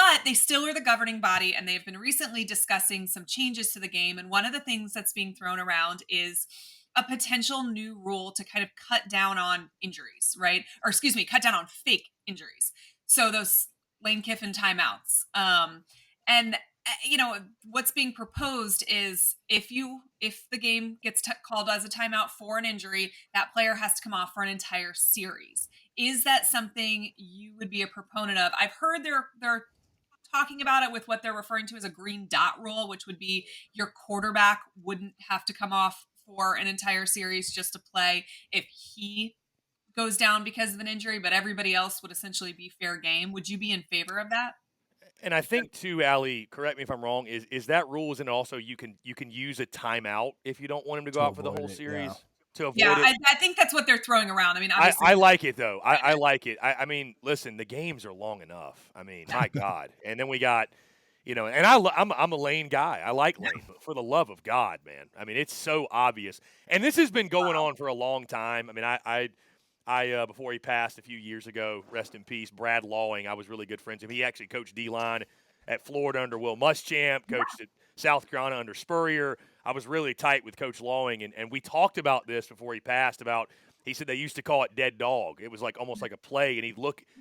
But they still are the governing body, and they've been recently discussing some changes to the game. And one of the things that's being thrown around is a potential new rule to kind of cut down on injuries, right? Or excuse me, cut down on fake injuries. So those Lane Kiffin timeouts. And what's being proposed is if the game gets called as a timeout for an injury, that player has to come off for an entire series. Is that something you would be a proponent of? I've heard they're talking about it with what they're referring to as a green dot rule, which would be your quarterback wouldn't have to come off for an entire series just to play if he goes down because of an injury, but everybody else would essentially be fair game. Would you be in favor of that? And I think too, Allie, correct me if I'm wrong, is that rule is, and also you can use a timeout if you don't want him to go To out for the avoid whole it, yeah. series to Yeah, avoid it. I think that's what they're throwing around. I mean, I obviously, like it though. I like it. I mean, listen, the games are long enough. I mean, my God. And then we got, and I'm a Lane guy. I like Lane, but for the love of God, man. I mean, it's so obvious. And this has been going on for a long time. I mean, I before he passed a few years ago, rest in peace, Brad Lawing, I was really good friends with him. He actually coached D-line at Florida under Will Muschamp, coached at South Carolina under Spurrier. I was really tight with Coach Lawing, and we talked about this before he passed about he said they used to call it dead dog. It was like almost like a play, and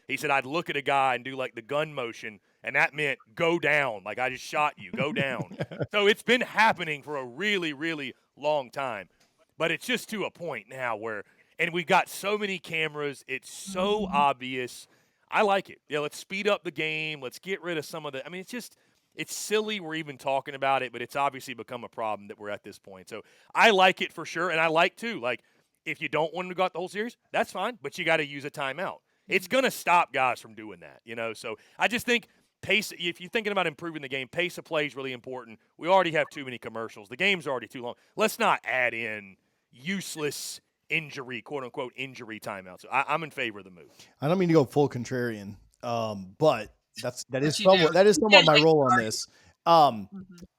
he said I'd look at a guy and do like the gun motion, and that meant go down, like I just shot you, go down. So it's been happening for a really, really long time. But it's just to a point now where and we've got so many cameras, it's so obvious. I like it. Yeah, let's speed up the game. Let's get rid of some of the. I mean, it's silly we're even talking about it, but it's obviously become a problem that we're at this point. So I like it for sure, and I like too. Like if you don't want to go out the whole series, that's fine, but you got to use a timeout. It's gonna stop guys from doing that, So I just think pace. If you're thinking about improving the game, pace of play is really important. We already have too many commercials. The game's already too long. Let's not add in useless injury, quote unquote, injury timeout. So I'm in favor of the move. I don't mean to go full contrarian, but that is you do. somewhat my Yeah, role on this. Mhm.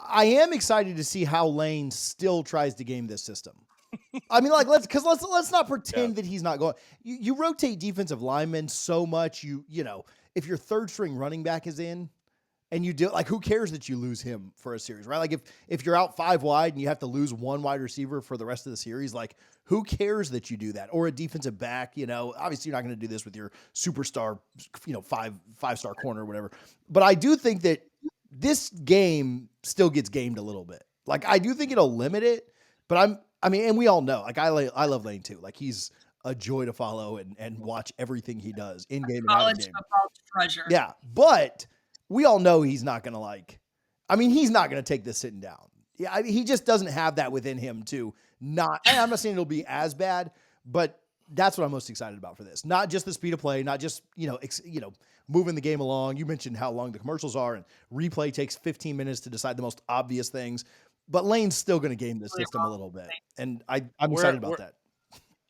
I am excited to see how Lane still tries to game this system. I mean, like let's not pretend that he's not going. You rotate defensive linemen so much. If your third string running back is in, and you do who cares that you lose him for a series, right? Like if you're out 5 wide and you have to lose one wide receiver for the rest of the series, like who cares that you do that? Or a defensive back, obviously you're not going to do this with your superstar, 5-star corner or whatever. But I do think that this game still gets gamed a little bit. Like I do think it'll limit it, but and we all know, like I love Lane too. Like he's a joy to follow and watch everything he does in game and out of College game. football treasure. Yeah, but we all know he's not going to he's not going to take this sitting down. Yeah, he just doesn't have that within him to not. I'm not saying it'll be as bad, but that's what I'm most excited about for this. Not just the speed of play, not just moving the game along. You mentioned how long the commercials are, and replay takes 15 minutes to decide the most obvious things. But Lane's still going to game the system a little bit, and I'm excited about that.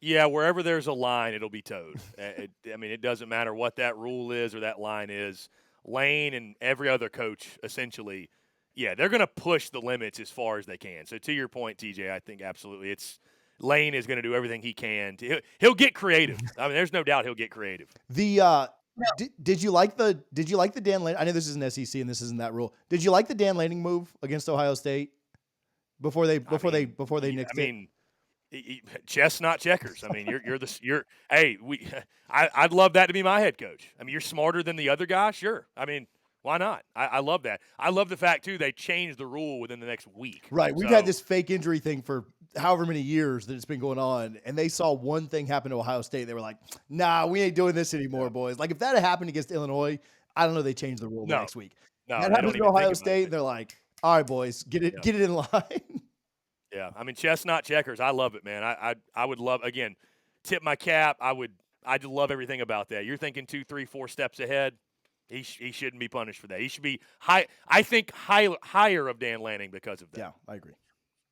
Yeah, wherever there's a line, it'll be towed. It doesn't matter what that rule is or that line is. Lane and every other coach, essentially, they're going to push the limits as far as they can. So to your point, TJ, I think absolutely Lane is going to do everything he can. He'll get creative. I mean, there's no doubt he'll get creative. Did you like the Dan Lanning? I know this isn't SEC and this isn't that rule. Did you like the Dan Lanning move against Ohio State before they nixed it? Chess, not checkers. I mean, I'd love that to be my head coach. I mean, you're smarter than the other guy, sure. I mean, why not? I love that. I love the fact too they changed the rule within the next week. Right, we've had this fake injury thing for however many years that it's been going on, and they saw one thing happen to Ohio State. They were like, "Nah, we ain't doing this anymore, boys." Like if that had happened against Illinois, I don't know. They changed the rule the next week. No, that happens to Ohio State. They're like, "All right, boys, get it in line." Yeah, I mean, chess, not checkers. I love it, man. I would love, again, tip my cap. I'd love everything about that. You're thinking 2, 3, 4 steps ahead. He shouldn't be punished for that. He should be high. I think higher of Dan Lanning because of that. Yeah, I agree.